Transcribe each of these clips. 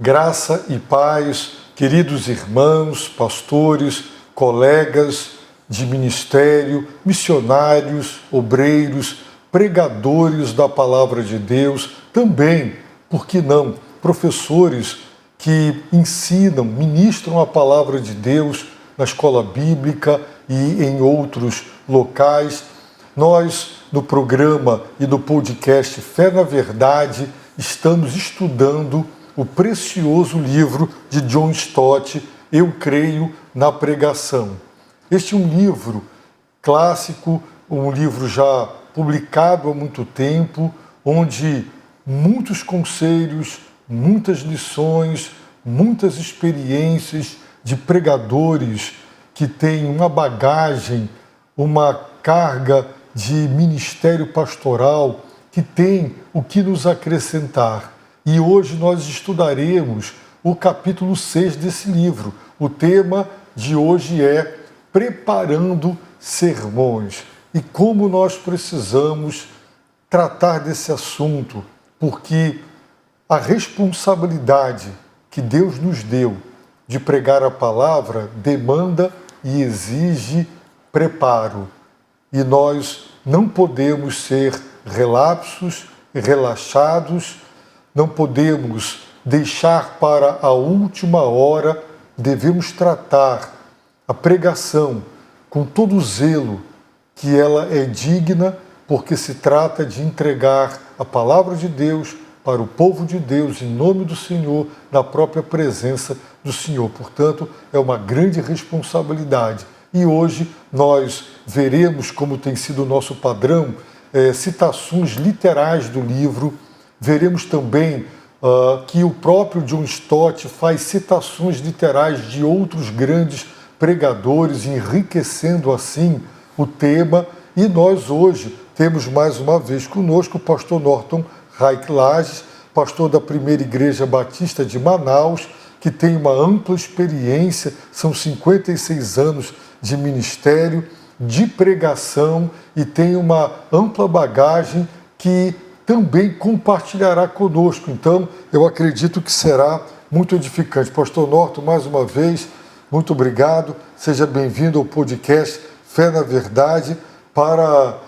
Graça e paz, queridos irmãos, pastores, colegas de ministério, missionários, obreiros, pregadores da palavra de Deus, também, por que não, professores que ensinam, ministram a palavra de Deus na escola bíblica e em outros locais. Nós, no programa e no podcast Fé na Verdade, estamos estudando o precioso livro de John Stott, Eu Creio na Pregação. Este é um livro clássico, um livro já publicado há muito tempo, onde muitos conselhos, muitas lições, muitas experiências de pregadores que têm uma bagagem, uma carga de ministério pastoral, que tem o que nos acrescentar. E hoje nós estudaremos o capítulo 6 desse livro. O tema de hoje é Preparando Sermões. E como nós precisamos tratar desse assunto, porque a responsabilidade que Deus nos deu de pregar a palavra demanda e exige preparo. E nós não podemos ser relapsos, relaxados, não podemos deixar para a última hora, devemos tratar a pregação com todo o zelo que ela é digna, porque se trata de entregar a palavra de Deus para o povo de Deus, em nome do Senhor, na própria presença do Senhor. Portanto, é uma grande responsabilidade. E hoje nós veremos, como tem sido o nosso padrão, citações literais do livro. Veremos também que o próprio John Stott faz citações literais de outros grandes pregadores, enriquecendo assim o tema. E nós hoje temos mais uma vez conosco o pastor Norton Raik Lages, pastor da Primeira Igreja Batista de Manaus, que tem uma ampla experiência, são 56 anos de ministério, de pregação, e tem uma ampla bagagem que também compartilhará conosco. Então, eu acredito que será muito edificante. Pastor Norton, mais uma vez, muito obrigado. Seja bem-vindo ao podcast Fé na Verdade para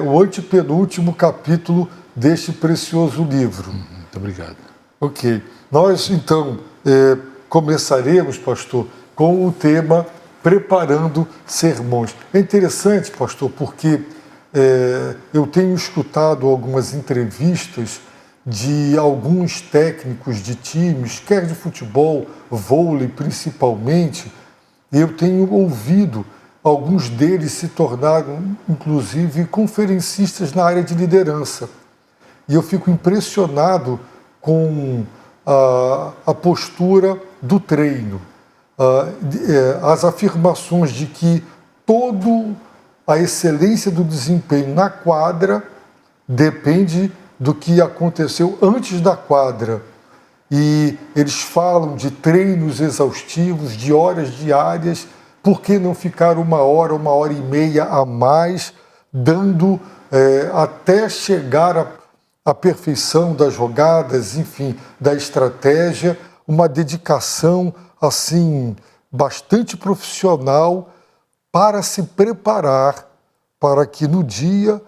o antepenúltimo capítulo deste precioso livro. Muito obrigado. Ok. Nós, então, começaremos, pastor, com o tema Preparando Sermões. É interessante, pastor, porque eu tenho escutado algumas entrevistas de alguns técnicos de times, quer de futebol, vôlei principalmente, e eu tenho ouvido alguns deles se tornaram, inclusive, conferencistas na área de liderança. E eu fico impressionado com a postura do treino, as afirmações de que toda a excelência do desempenho na quadra depende do que aconteceu antes da quadra. E eles falam de treinos exaustivos, de horas diárias. Por que não ficar uma hora e meia a mais, dando até chegar à perfeição das jogadas, enfim, da estratégia, uma dedicação assim bastante profissional para se preparar para que no dia,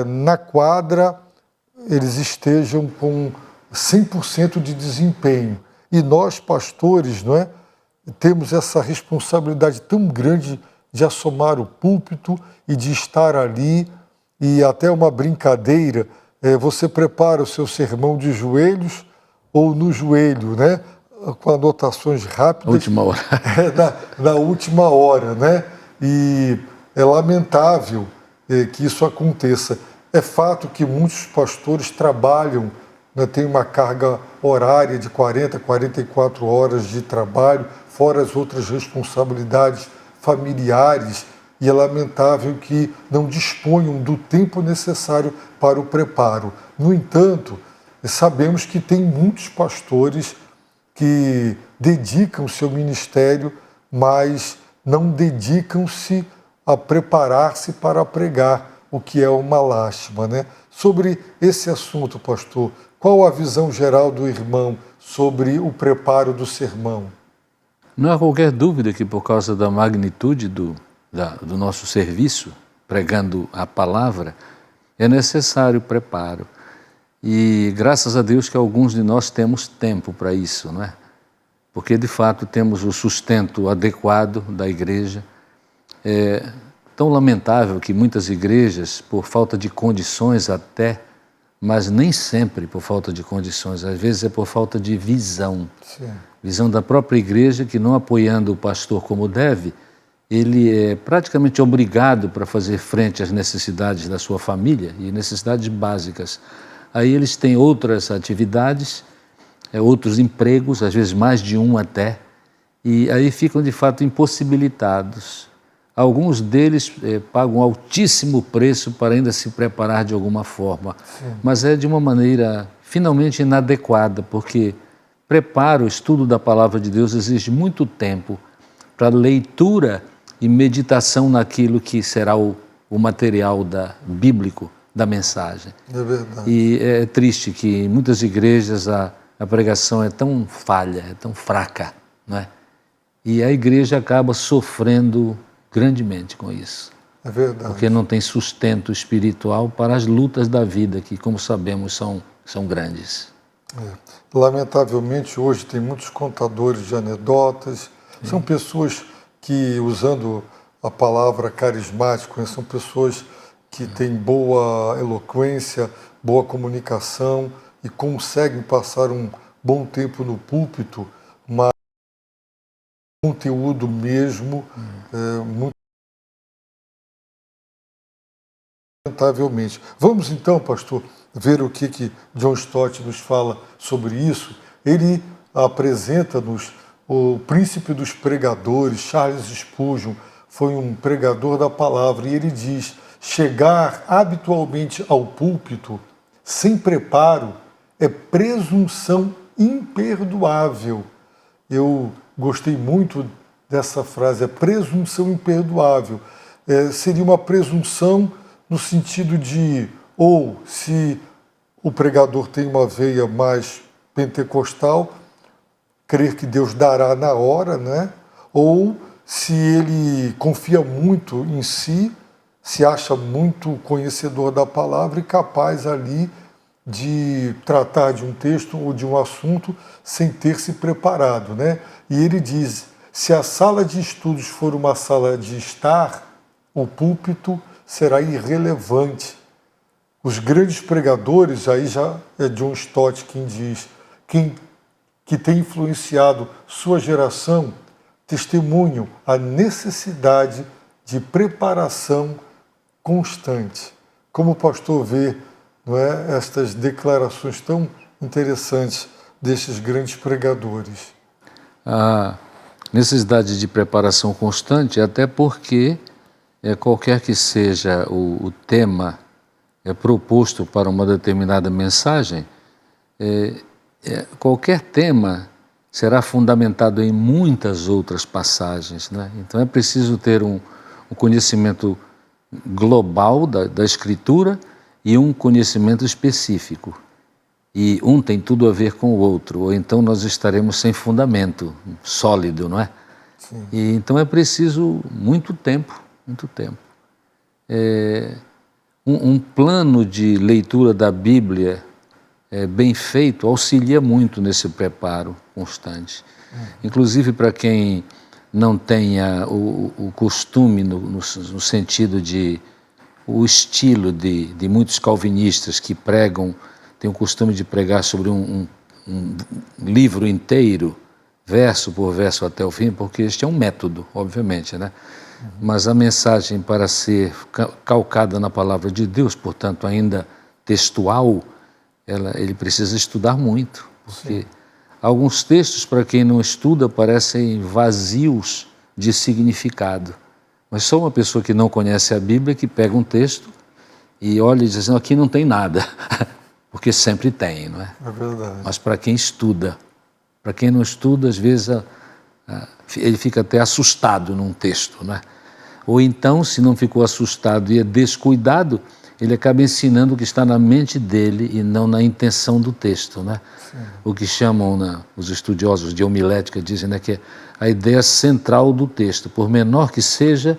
na quadra, eles estejam com 100% de desempenho. E nós, pastores, não é, temos essa responsabilidade tão grande de assomar o púlpito e de estar ali. E até uma brincadeira, você prepara o seu sermão de joelhos ou no joelho, né? Com anotações rápidas. Última hora. Na última hora, né? E é lamentável que isso aconteça. É fato que muitos pastores trabalham, né, tem uma carga horária de 40, 44 horas de trabalho, fora as outras responsabilidades familiares, e é lamentável que não disponham do tempo necessário para o preparo. No entanto, sabemos que tem muitos pastores que dedicam seu ministério, mas não dedicam-se a preparar-se para pregar, o que é uma lástima, né? Sobre esse assunto, pastor, qual a visão geral do irmão sobre o preparo do sermão? Não há qualquer dúvida que por causa da magnitude do nosso serviço, pregando a palavra, é necessário preparo. E graças a Deus que alguns de nós temos tempo para isso, não é? Porque de fato temos o sustento adequado da igreja. É tão lamentável que muitas igrejas, por falta de condições até, mas nem sempre por falta de condições, às vezes é por falta de visão. Sim. Visão da própria igreja, que não apoiando o pastor como deve, ele é praticamente obrigado para fazer frente às necessidades da sua família e necessidades básicas. Aí eles têm outras atividades, outros empregos, às vezes mais de um até, e aí ficam de fato impossibilitados. Alguns deles pagam altíssimo preço para ainda se preparar de alguma forma, mas é de uma maneira finalmente inadequada, porque preparo, o estudo da palavra de Deus exige muito tempo para leitura e meditação naquilo que será o material bíblico da mensagem. É verdade. E é triste que em muitas igrejas a pregação é tão falha, é tão fraca, não é? E a igreja acaba sofrendo grandemente com isso. É verdade. Porque não tem sustento espiritual para as lutas da vida, que, como sabemos, são grandes. Lamentavelmente, hoje tem muitos contadores de anedotas. Sim. São pessoas que, usando a palavra carismático, são pessoas que têm boa eloquência, boa comunicação e conseguem passar um bom tempo no púlpito, mas conteúdo mesmo, muito lamentavelmente. Vamos então, pastor, ver o que John Stott nos fala sobre isso. Ele apresenta-nos o príncipe dos pregadores, Charles Spurgeon, foi um pregador da palavra, e ele diz: chegar habitualmente ao púlpito sem preparo é presunção imperdoável. Eu gostei muito dessa frase, é presunção imperdoável. Seria uma presunção no sentido de, ou se o pregador tem uma veia mais pentecostal, crer que Deus dará na hora, né? Ou se ele confia muito em si, se acha muito conhecedor da palavra e capaz ali de tratar de um texto ou de um assunto sem ter se preparado, né? E ele diz: se a sala de estudos for uma sala de estar, o púlpito será irrelevante. Os grandes pregadores, aí já é John Stott quem diz, que tem influenciado sua geração, testemunham a necessidade de preparação constante. Como o pastor vê, não é, estas declarações tão interessantes destes grandes pregadores? A necessidade de preparação constante, até porque qualquer que seja o tema proposto para uma determinada mensagem, qualquer tema será fundamentado em muitas outras passagens, né? Então é preciso ter um conhecimento global da Escritura e um conhecimento específico. E um tem tudo a ver com o outro, ou então nós estaremos sem fundamento sólido, não é? Sim. E então é preciso muito tempo. Um plano de leitura da Bíblia bem feito auxilia muito nesse preparo constante. Inclusive para quem não tenha o costume no sentido de o estilo de muitos calvinistas que pregam, têm o costume de pregar sobre um livro inteiro, verso por verso até o fim, porque este é um método, obviamente, né? Mas a mensagem, para ser calcada na palavra de Deus, portanto ainda textual, ele precisa estudar muito, porque alguns textos, para quem não estuda, parecem vazios de significado. Mas só uma pessoa que não conhece a Bíblia que pega um texto e olha e diz assim: aqui não tem nada, porque sempre tem, não é? É verdade. Mas para quem estuda, para quem não estuda, às vezes ele fica até assustado num texto, não é? Ou então, se não ficou assustado e é descuidado, ele acaba ensinando o que está na mente dele e não na intenção do texto, né? O que chamam, né, os estudiosos de homilética, dizem, né, que é a ideia central do texto, por menor que seja,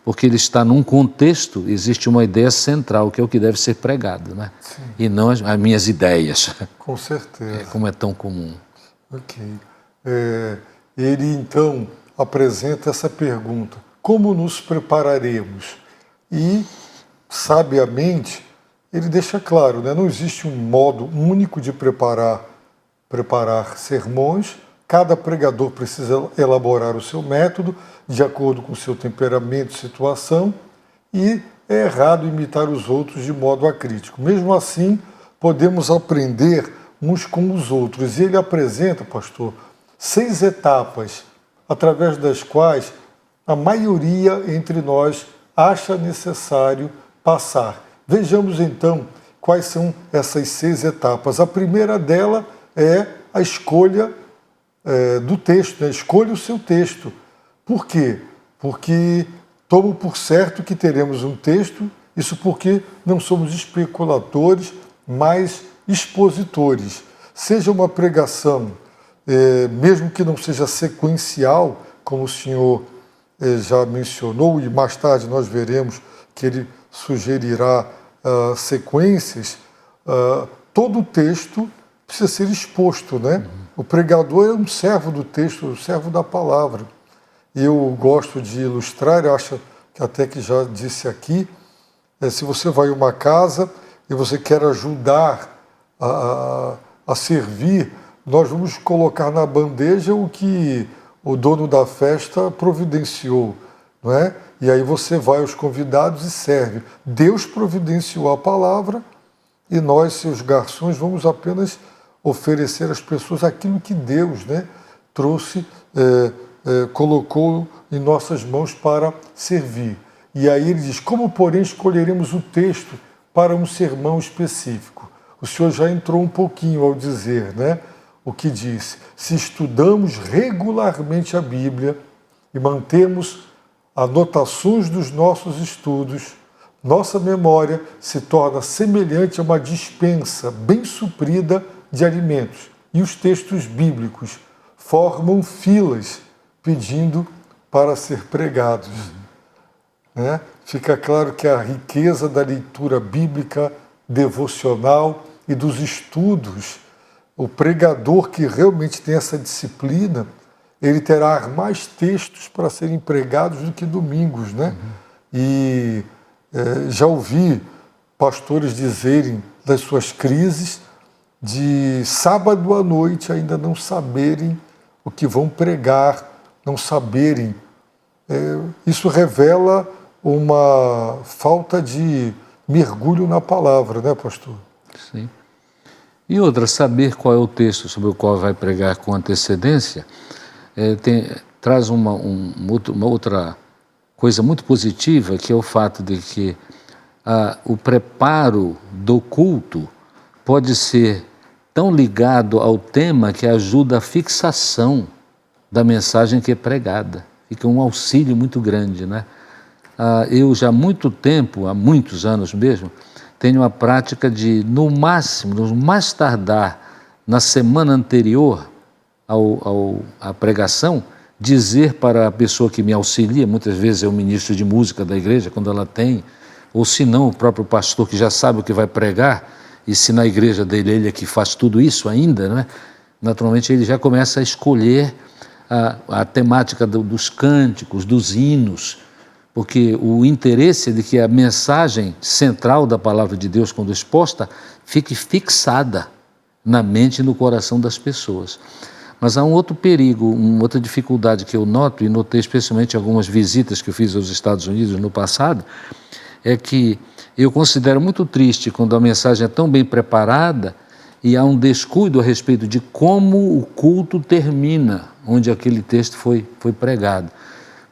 porque ele está num contexto, existe uma ideia central, que é o que deve ser pregado, né? E não as minhas ideias. Com certeza. Como é tão comum. Ok. Ele, então, apresenta essa pergunta: como nos prepararemos? E, sabiamente, ele deixa claro, né? Não existe um modo único de preparar sermões. Cada pregador precisa elaborar o seu método, de acordo com o seu temperamento e situação, e é errado imitar os outros de modo acrítico. Mesmo assim, podemos aprender uns com os outros. E ele apresenta, pastor, 6 etapas, através das quais a maioria entre nós acha necessário passar. Vejamos então quais são essas 6 etapas. A primeira dela é a escolha do texto, né? Escolha o seu texto. Por quê? Porque tomo por certo que teremos um texto, isso porque não somos especuladores, mas expositores. Seja uma pregação, mesmo que não seja sequencial, como o senhor já mencionou, e mais tarde nós veremos que ele sugerirá sequências, todo o texto precisa ser exposto, né? O pregador é um servo do texto, um servo da palavra. E eu gosto de ilustrar, eu acho que até que já disse aqui, se você vai a uma casa e você quer ajudar a servir, nós vamos colocar na bandeja o que o dono da festa providenciou, não é? E aí você vai aos convidados e serve. Deus providenciou a palavra e nós, seus garçons, vamos apenas oferecer às pessoas aquilo que Deus, né, trouxe, colocou em nossas mãos para servir. E aí ele diz: como, porém, escolheremos o texto para um sermão específico? O senhor já entrou um pouquinho ao dizer, né, o que disse: se estudamos regularmente a Bíblia e mantemos anotações dos nossos estudos, nossa memória se torna semelhante a uma despensa bem suprida de alimentos, e os textos bíblicos formam filas pedindo para ser pregados. Né? Fica claro que a riqueza da leitura bíblica devocional e dos estudos, o pregador que realmente tem essa disciplina, ele terá mais textos para serem pregados do que domingos, né? E já ouvi pastores dizerem das suas crises de sábado à noite ainda não saberem o que vão pregar, não saberem. Isso revela uma falta de mergulho na palavra, né, pastor? Sim. E outra, saber qual é o texto sobre o qual vai pregar com antecedência, traz uma outra coisa muito positiva, que é o fato de que o preparo do culto pode ser tão ligado ao tema que ajuda a fixação da mensagem que é pregada. Fica um auxílio muito grande, né? Eu já há muito tempo, há muitos anos mesmo, tenho a prática de, no máximo, no mais tardar, na semana anterior à pregação, dizer para a pessoa que me auxilia, muitas vezes é o ministro de música da igreja, quando ela tem, ou se não, o próprio pastor que já sabe o que vai pregar, e se na igreja dele ele é que faz tudo isso ainda, né? Naturalmente ele já começa a escolher a temática dos cânticos, dos hinos, porque o interesse é de que a mensagem central da palavra de Deus, quando exposta, fique fixada na mente e no coração das pessoas. Mas há um outro perigo, uma outra dificuldade que eu noto, e notei especialmente em algumas visitas que eu fiz aos Estados Unidos no passado, é que eu considero muito triste quando a mensagem é tão bem preparada e há um descuido a respeito de como o culto termina, onde aquele texto foi pregado.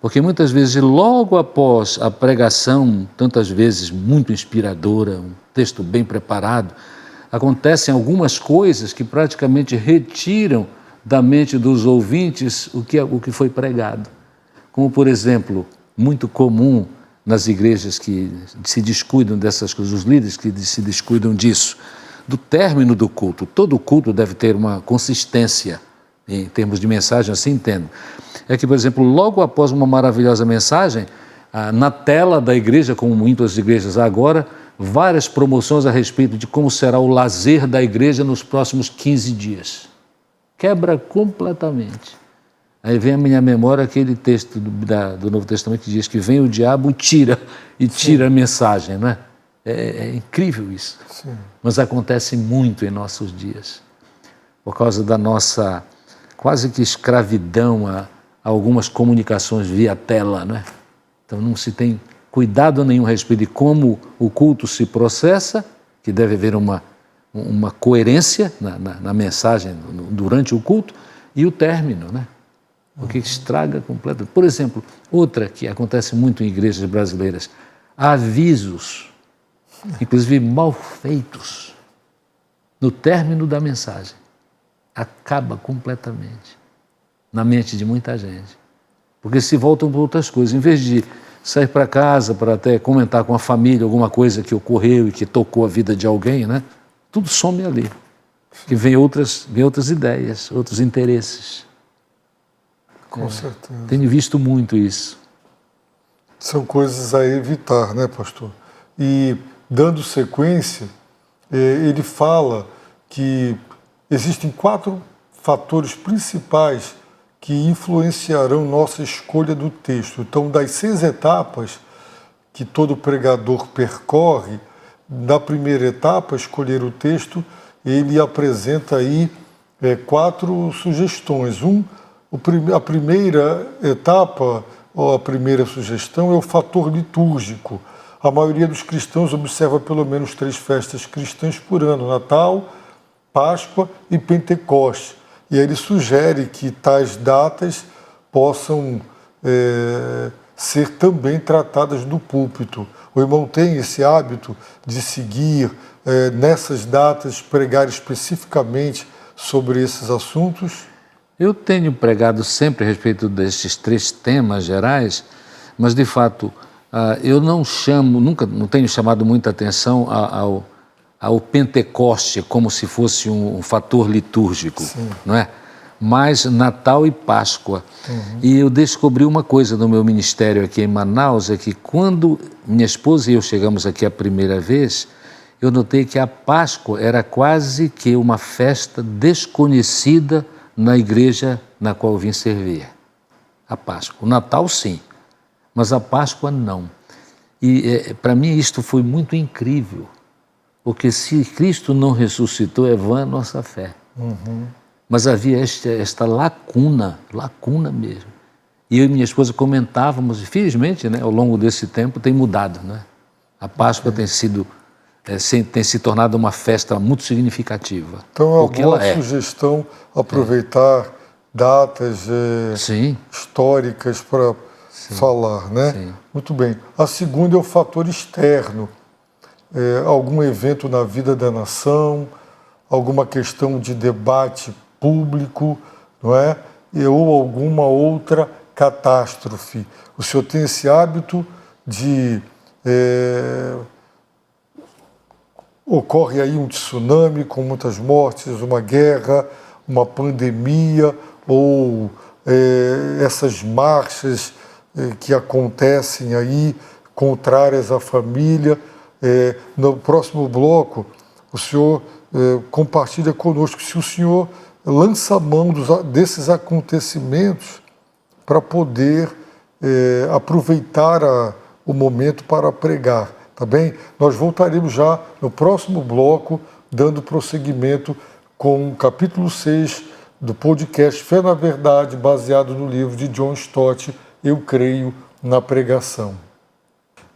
Porque muitas vezes, logo após a pregação, tantas vezes muito inspiradora, um texto bem preparado, acontecem algumas coisas que praticamente retiram da mente dos ouvintes o que foi pregado. Como, por exemplo, muito comum nas igrejas que se descuidam dessas coisas, os líderes que se descuidam disso, do término do culto. Todo culto deve ter uma consistência, em termos de mensagem, assim entendo. É que, por exemplo, logo após uma maravilhosa mensagem, na tela da igreja, como muitas igrejas agora, várias promoções a respeito de como será o lazer da igreja nos próximos 15 dias. Quebra completamente. Aí vem à minha memória aquele texto do Novo Testamento que diz que vem o diabo e tira a mensagem, não é? É incrível isso. Sim. Mas acontece muito em nossos dias, por causa da nossa quase que escravidão a algumas comunicações via tela, não é? Então não se tem cuidado nenhum a respeito de como o culto se processa, que deve haver uma coerência na mensagem durante o culto, e o término, né? Porque estraga completamente. Por exemplo, outra que acontece muito em igrejas brasileiras, avisos, inclusive mal feitos, no término da mensagem, acaba completamente na mente de muita gente. Porque se voltam para outras coisas, em vez de sair para casa para até comentar com a família alguma coisa que ocorreu e que tocou a vida de alguém, né? Tudo some ali, que vem outras ideias, outros interesses. Com certeza. Tenho visto muito isso. São coisas a evitar, né, pastor? E, dando sequência, ele fala que existem 4 fatores principais que influenciarão nossa escolha do texto. Então, das 6 etapas que todo pregador percorre, na primeira etapa, escolher o texto, ele apresenta aí 4 sugestões. A primeira etapa, ou a primeira sugestão, é o fator litúrgico. A maioria dos cristãos observa pelo menos 3 festas cristãs por ano: Natal, Páscoa e Pentecostes. E aí ele sugere que tais datas possam ser também tratadas do púlpito. O irmão tem esse hábito de seguir nessas datas, pregar especificamente sobre esses assuntos? Eu tenho pregado sempre a respeito desses 3 temas gerais, mas de fato eu não tenho chamado muita atenção ao Pentecoste como se fosse um fator litúrgico, sim, não é? Mas Natal e Páscoa. Uhum. E eu descobri uma coisa no meu ministério aqui em Manaus, é que quando minha esposa e eu chegamos aqui a primeira vez, eu notei que a Páscoa era quase que uma festa desconhecida na igreja na qual eu vim servir. A Páscoa. O Natal, sim, mas a Páscoa, não. E para mim isto foi muito incrível, porque se Cristo não ressuscitou, é vã a nossa fé. Uhum. Mas havia esta lacuna mesmo. E eu e minha esposa comentávamos, e felizmente, né, ao longo desse tempo tem mudado, né? A Páscoa tem se tornado uma festa muito significativa. Então é uma boa sugestão aproveitar datas históricas para falar, né? Sim. Muito bem. A segunda é o fator externo. Algum evento na vida da nação, alguma questão de debate público, não é? Ou alguma outra catástrofe. O senhor tem esse hábito de... ocorre aí um tsunami com muitas mortes, uma guerra, uma pandemia, ou essas marchas que acontecem aí, contrárias à família. No próximo bloco, o senhor compartilha conosco se o senhor lança mão desses acontecimentos para poder aproveitar o momento para pregar, tá bem? Nós voltaremos já no próximo bloco, dando prosseguimento com o capítulo 6 do podcast Fé na Verdade, baseado no livro de John Stott, Eu Creio na Pregação.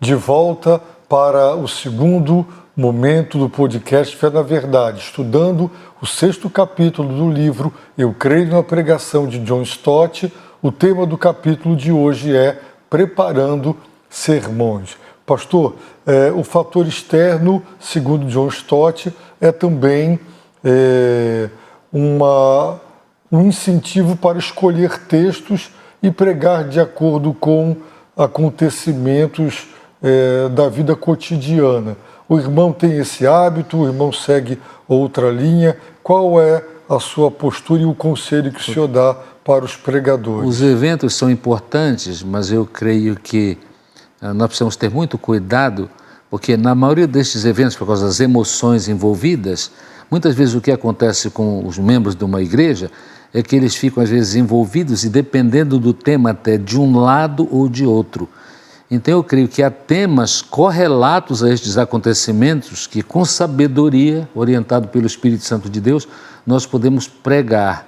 De volta para o segundo momento do podcast Fé na Verdade, estudando o 6º capítulo do livro Eu Creio na Pregação de John Stott. O tema do capítulo de hoje é Preparando Sermões. Pastor, o fator externo, segundo John Stott, é também um incentivo para escolher textos e pregar de acordo com acontecimentos da vida cotidiana. O irmão tem esse hábito, o irmão segue outra linha. Qual é a sua postura e o conselho que o senhor dá para os pregadores? Os eventos são importantes, mas eu creio que nós precisamos ter muito cuidado, porque na maioria destes eventos, por causa das emoções envolvidas, muitas vezes o que acontece com os membros de uma igreja é que eles ficam às vezes envolvidos e dependendo do tema até de um lado ou de outro. Então eu creio que há temas correlatos a estes acontecimentos que com sabedoria, orientado pelo Espírito Santo de Deus, nós podemos pregar.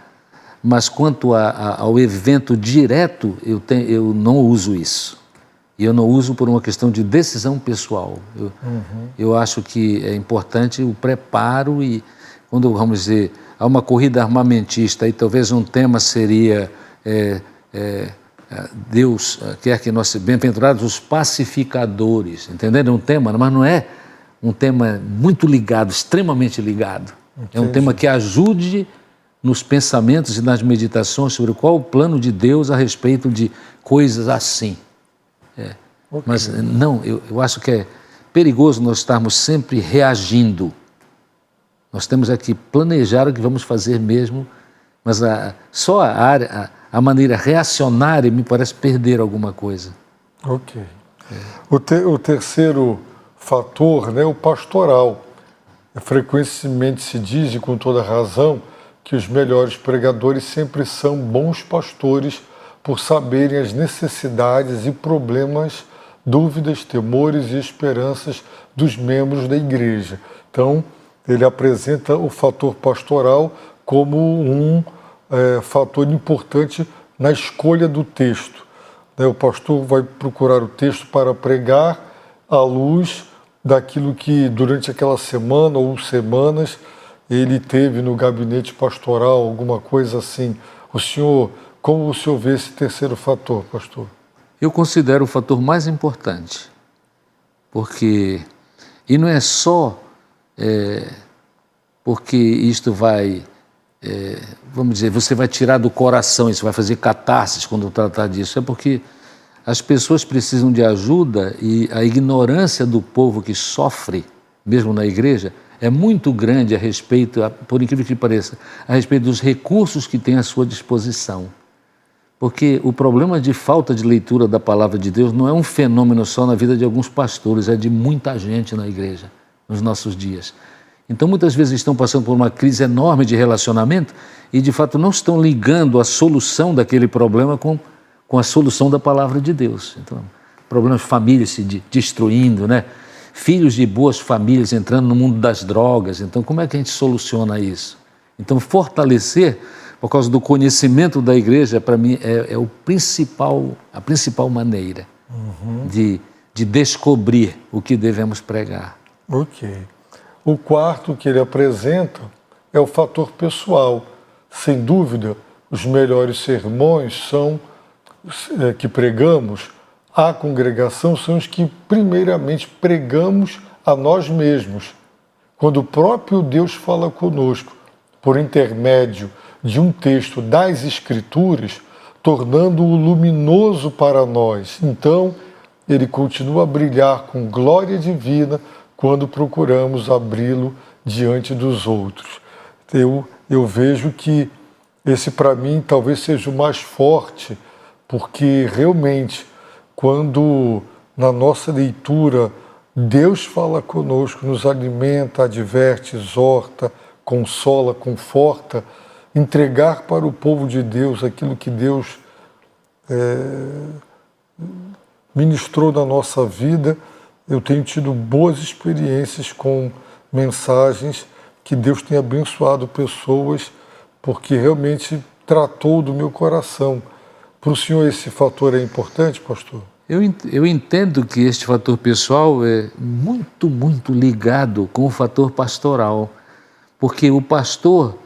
Mas quanto ao evento direto, eu não uso isso. E eu não uso por uma questão de decisão pessoal. Eu acho que é importante o preparo e quando, vamos dizer, há uma corrida armamentista e talvez um tema seria Deus quer que nós bem-aventurados os pacificadores, entenderam? Um tema, mas não é um tema muito ligado, extremamente ligado. Entendi. É um tema que ajude nos pensamentos e nas meditações sobre qual o plano de Deus a respeito de coisas assim. Okay. Mas não, eu acho que é perigoso nós estarmos sempre reagindo. Nós temos aqui planejar o que vamos fazer mesmo, mas só a maneira reacionária me parece perder alguma coisa. Ok. O terceiro fator, né, o pastoral. Frequentemente se diz, e com toda razão, que os melhores pregadores sempre são bons pastores por saberem as necessidades e problemas, dúvidas, temores e esperanças dos membros da igreja. Então, ele apresenta o fator pastoral como um fator importante na escolha do texto. O pastor vai procurar o texto para pregar à luz daquilo que durante aquela semana ou semanas ele teve no gabinete pastoral, alguma coisa assim. Como o senhor vê esse terceiro fator, pastor? Eu considero o fator mais importante, porque, e não é só porque isto vai, vamos dizer, você vai tirar do coração, isso vai fazer catarses quando tratar disso, é porque as pessoas precisam de ajuda e a ignorância do povo que sofre, mesmo na igreja, é muito grande a respeito, por incrível que pareça, a respeito dos recursos que tem à sua disposição. Porque o problema de falta de leitura da palavra de Deus não é um fenômeno só na vida de alguns pastores, é de muita gente na igreja, nos nossos dias. Então, muitas vezes estão passando por uma crise enorme de relacionamento e, de fato, não estão ligando a solução daquele problema com a solução da palavra de Deus. Então, problemas de família se destruindo, né? Filhos de boas famílias entrando no mundo das drogas. Então, como é que a gente soluciona isso? Então, fortalecer, por causa do conhecimento da igreja, para mim, é a principal maneira de descobrir o que devemos pregar. Ok. O quarto que ele apresenta é o fator pessoal. Sem dúvida, os melhores sermões que pregamos à congregação são os que primeiramente pregamos a nós mesmos. Quando o próprio Deus fala conosco, por intermédio de um texto das Escrituras, tornando-o luminoso para nós. Então, ele continua a brilhar com glória divina quando procuramos abri-lo diante dos outros. Eu vejo que esse, para mim, talvez seja o mais forte, porque realmente, quando na nossa leitura Deus fala conosco, nos alimenta, adverte, exorta, consola, conforta, entregar para o povo de Deus aquilo que Deus ministrou na nossa vida. Eu tenho tido boas experiências com mensagens que Deus tem abençoado pessoas, porque realmente tratou do meu coração. Para o senhor esse fator é importante, pastor? Eu entendo que este fator pessoal é muito, muito ligado com o fator pastoral, porque o pastor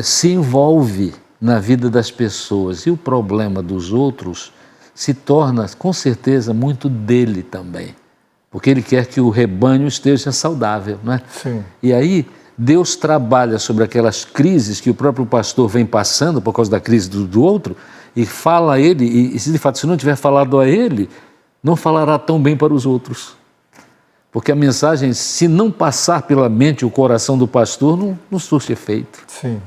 se envolve na vida das pessoas e o problema dos outros se torna, com certeza, muito dele também, porque ele quer que o rebanho esteja saudável, não é? Sim. E aí Deus trabalha sobre aquelas crises que o próprio pastor vem passando por causa da crise do outro e fala a ele, e se de fato se não tiver falado a ele, não falará tão bem para os outros. Porque a mensagem, se não passar pela mente e o coração do pastor, não surte efeito. Sim.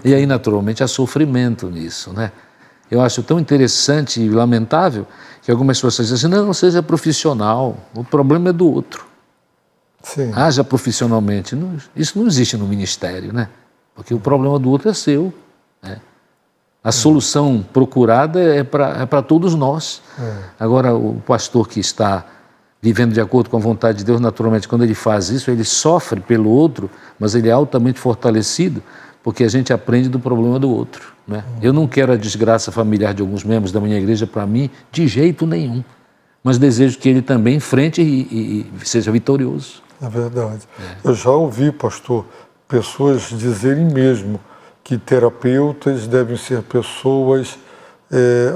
E aí, naturalmente, há sofrimento nisso, né? Eu acho tão interessante e lamentável que algumas pessoas dizem assim, não, seja profissional, o problema é do outro. Sim. Haja profissionalmente. Isso não existe no ministério, né? Porque o problema do outro é seu. Né? A solução procurada é para todos nós. Agora, o pastor que está vivendo de acordo com a vontade de Deus, naturalmente, quando ele faz isso, ele sofre pelo outro, mas ele é altamente fortalecido, porque a gente aprende do problema do outro. Né? Eu não quero a desgraça familiar de alguns membros da minha igreja para mim, de jeito nenhum, mas desejo que ele também enfrente e seja vitorioso. É verdade. Eu já ouvi, pastor, pessoas dizerem mesmo que terapeutas devem ser pessoas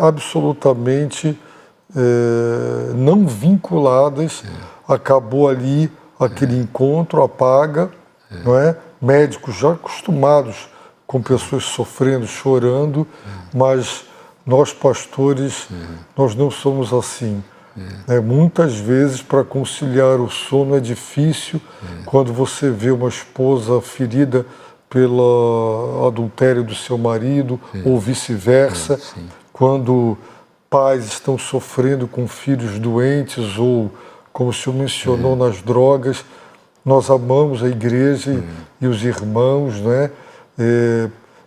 absolutamente não vinculadas. Acabou ali aquele encontro, apaga, não é? Médicos já acostumados com pessoas sofrendo, chorando, mas nós pastores, nós não somos assim. Muitas vezes, para conciliar o sono é difícil. Quando você vê uma esposa ferida pelo adultério do seu marido, ou vice-versa, quando pais estão sofrendo com filhos doentes, ou, como o senhor mencionou, nas drogas, nós amamos a igreja e os irmãos, né?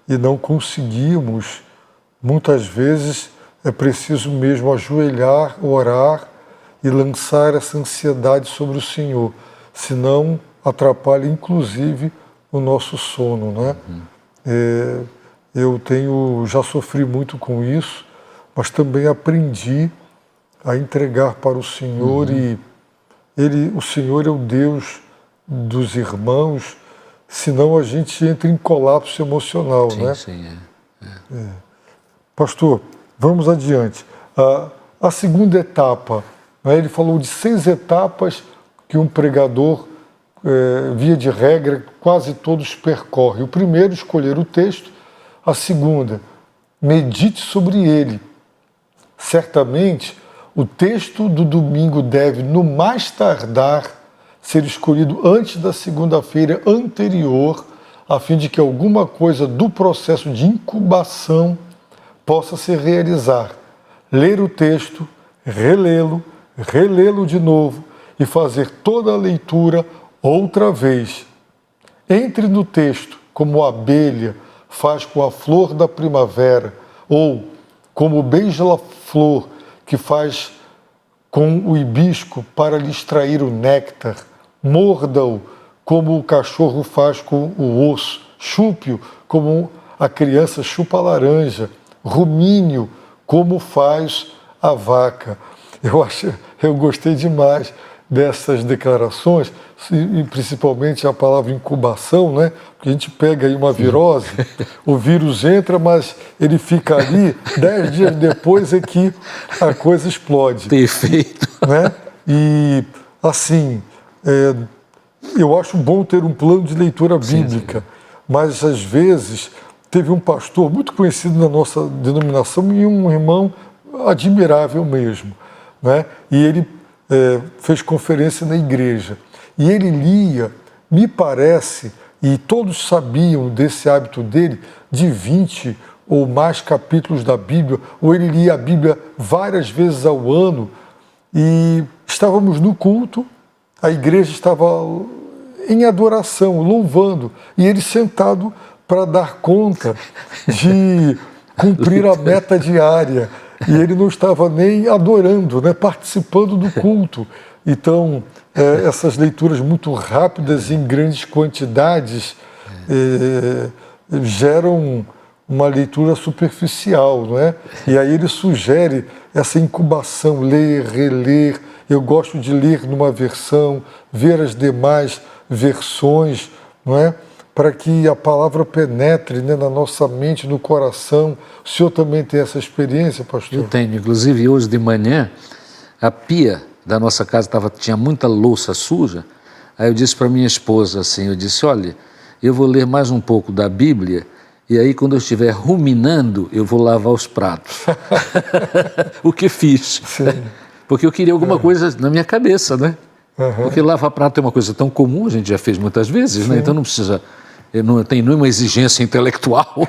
E não conseguimos. Muitas vezes é preciso mesmo ajoelhar, orar e lançar essa ansiedade sobre o Senhor, senão atrapalha inclusive o nosso sono, né? Eu já sofri muito com isso, mas também aprendi a entregar para o Senhor e o Senhor é o Deus dos irmãos, senão a gente entra em colapso emocional, né? Sim, Pastor, vamos adiante. A segunda etapa, né, ele falou de 6 etapas que um pregador, via de regra, quase todos percorre. O primeiro, escolher o texto. A segunda, medite sobre ele. Certamente, o texto do domingo deve, no mais tardar, ser escolhido antes da segunda-feira anterior, a fim de que alguma coisa do processo de incubação possa se realizar. Ler o texto, relê-lo de novo e fazer toda a leitura outra vez. Entre no texto como a abelha faz com a flor da primavera, ou como o beija-flor que faz com o hibisco para lhe extrair o néctar. Morda-o como o cachorro faz com o osso, chupe-o como a criança chupa a laranja, rumine-o como faz a vaca. Eu gostei demais dessas declarações, e principalmente a palavra incubação, né? Porque a gente pega aí uma virose, o vírus entra, mas ele fica ali, 10 dias depois é que a coisa explode. Perfeito. Né? E, assim, eu acho bom ter um plano de leitura bíblica, mas às vezes teve um pastor muito conhecido na nossa denominação e um irmão admirável mesmo, né? E ele fez conferência na igreja. E ele lia, me parece, e todos sabiam desse hábito dele, de 20 ou mais capítulos da Bíblia, ou ele lia a Bíblia várias vezes ao ano, e estávamos no culto, a igreja estava em adoração, louvando, e ele sentado para dar conta de cumprir a meta diária. E ele não estava nem adorando, né, participando do culto. Então, essas leituras muito rápidas em grandes quantidades geram uma leitura superficial, não é? E aí ele sugere essa incubação, ler, reler. Eu gosto de ler numa versão, ver as demais versões, não é? Para que a palavra penetre, né, na nossa mente, no coração. O senhor também tem essa experiência, pastor? Eu tenho. Inclusive, hoje de manhã, a pia da nossa casa tinha muita louça suja. Aí eu disse para minha esposa assim, eu disse, olha, eu vou ler mais um pouco da Bíblia e aí quando eu estiver ruminando, eu vou lavar os pratos. O que fiz. Sim. Porque eu queria alguma coisa na minha cabeça, né? Porque lava-prato é uma coisa tão comum, a gente já fez muitas vezes, né? Então não precisa, não tem nenhuma exigência intelectual.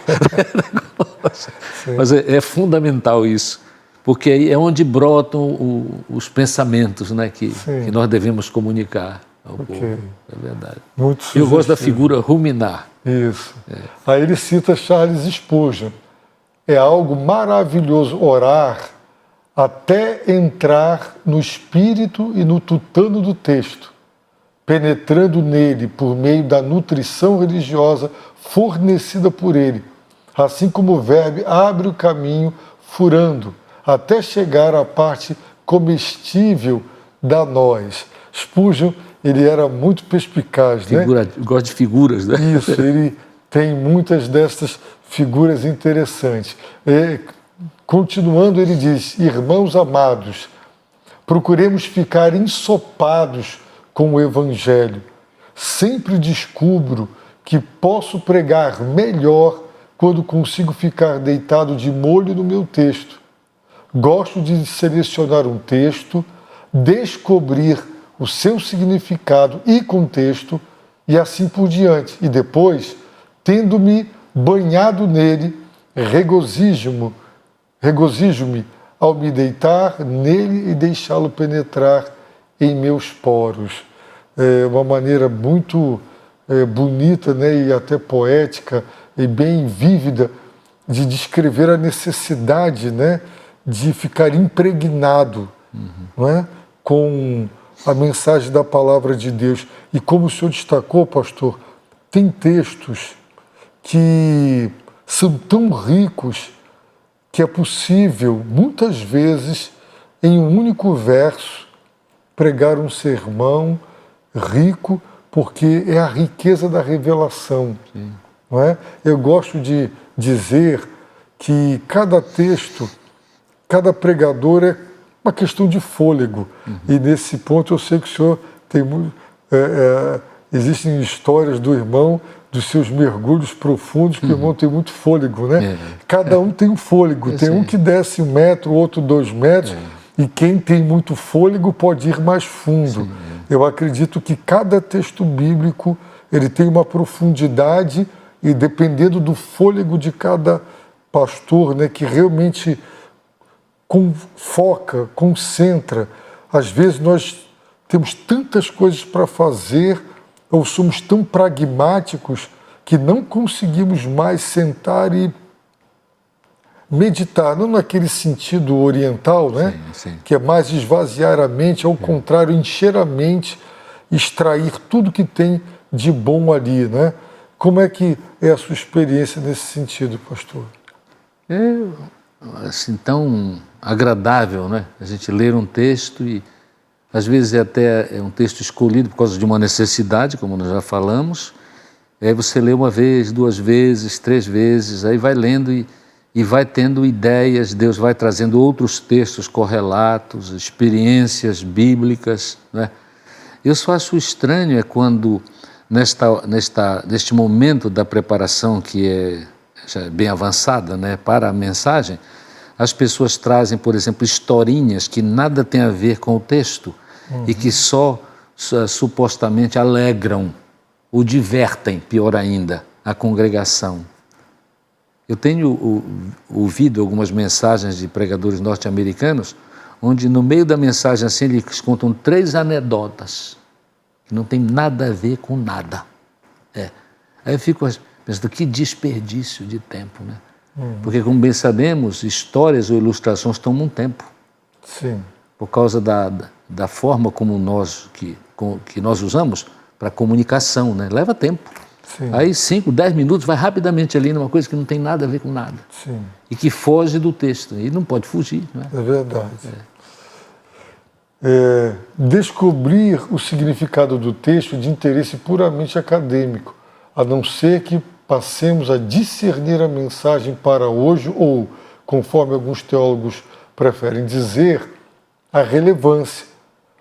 Mas é fundamental isso, porque aí é onde brotam os pensamentos, né, que nós devemos comunicar ao povo. É verdade. Muito eu gosto da figura ruminar. Isso. Aí ele cita Charles Spurgeon. É algo maravilhoso orar até entrar no espírito e no tutano do texto, penetrando nele por meio da nutrição religiosa fornecida por ele, assim como o verbo abre o caminho furando, até chegar à parte comestível da noz. Spurgeon, ele era muito perspicaz, né? Gosta de figuras, né? Isso, ele tem muitas dessas figuras interessantes. Continuando, ele diz: irmãos amados, procuremos ficar ensopados com o Evangelho. Sempre descubro que posso pregar melhor quando consigo ficar deitado de molho no meu texto. Gosto de selecionar um texto, descobrir o seu significado e contexto, e assim por diante. E depois, tendo-me banhado nele, regozijo-me ao me deitar nele e deixá-lo penetrar em meus poros. É uma maneira muito bonita, né, e até poética e bem vívida de descrever a necessidade, né, de ficar impregnado, não é, com a mensagem da palavra de Deus. E como o senhor destacou, pastor, tem textos que são tão ricos que é possível, muitas vezes, em um único verso, pregar um sermão rico, porque é a riqueza da revelação. Não é? Eu gosto de dizer que cada texto, cada pregador é uma questão de fôlego. E nesse ponto eu sei que o senhor tem muito... existem histórias do irmão, dos seus mergulhos profundos, que o irmão tem muito fôlego, né? Cada um tem um fôlego. Tem um que desce 1 metro, outro 2 metros, e quem tem muito fôlego pode ir mais fundo. Eu acredito que cada texto bíblico ele tem uma profundidade, e dependendo do fôlego de cada pastor, né, que realmente foca, concentra. Às vezes nós temos tantas coisas para fazer, ou somos tão pragmáticos que não conseguimos mais sentar e meditar, não naquele sentido oriental, né? Que é mais esvaziar a mente, ao contrário, encher a mente, extrair tudo que tem de bom ali, né? Como é que é a sua experiência nesse sentido, pastor? É assim, tão agradável, né? A gente ler um texto e às vezes é um texto escolhido por causa de uma necessidade, como nós já falamos. Aí você lê 1 vez, 2 vezes, 3 vezes, aí vai lendo e vai tendo ideias, Deus vai trazendo outros textos correlatos, experiências bíblicas, né? Eu só acho estranho quando, neste momento da preparação, que já é bem avançada, né, para a mensagem, as pessoas trazem, por exemplo, historinhas que nada tem a ver com o texto e que só supostamente alegram ou divertem, pior ainda, a congregação. Eu tenho ouvido algumas mensagens de pregadores norte-americanos onde no meio da mensagem assim eles contam 3 anedotas que não tem nada a ver com nada. Aí eu fico pensando, que desperdício de tempo, né? Porque, como bem sabemos, histórias ou ilustrações tomam um tempo. Sim. Por causa da forma como que nós usamos para comunicação, né? Leva tempo. Sim. Aí 5, 10 minutos vai rapidamente ali numa coisa que não tem nada a ver com nada. Sim. E que foge do texto. E não pode fugir, não é? É verdade. Descobrir o significado do texto de interesse puramente acadêmico, a não ser que passemos a discernir a mensagem para hoje, ou, conforme alguns teólogos preferem dizer, a relevância.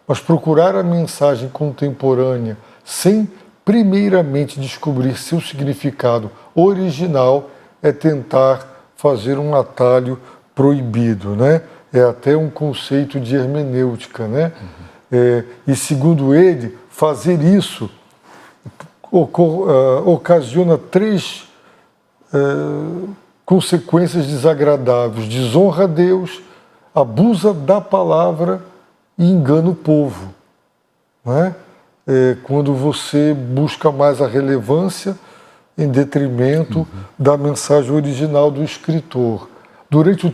Mas procurar a mensagem contemporânea sem primeiramente descobrir seu significado original é tentar fazer um atalho proibido, né? é até um conceito de hermenêutica, né? E segundo ele, fazer isso ocasiona 3 consequências desagradáveis: desonra a Deus, abusa da palavra e engana o povo, né? Quando você busca mais a relevância em detrimento da mensagem original do escritor. Durante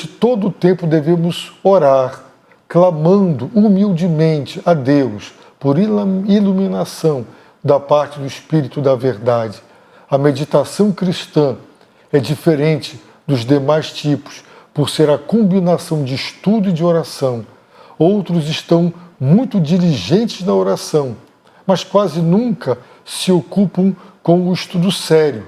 todo o tempo devemos orar, clamando humildemente a Deus por iluminação da parte do Espírito da verdade. A meditação cristã é diferente dos demais tipos por ser a combinação de estudo e de oração. Outros estão muito diligentes na oração, mas quase nunca se ocupam com o estudo sério.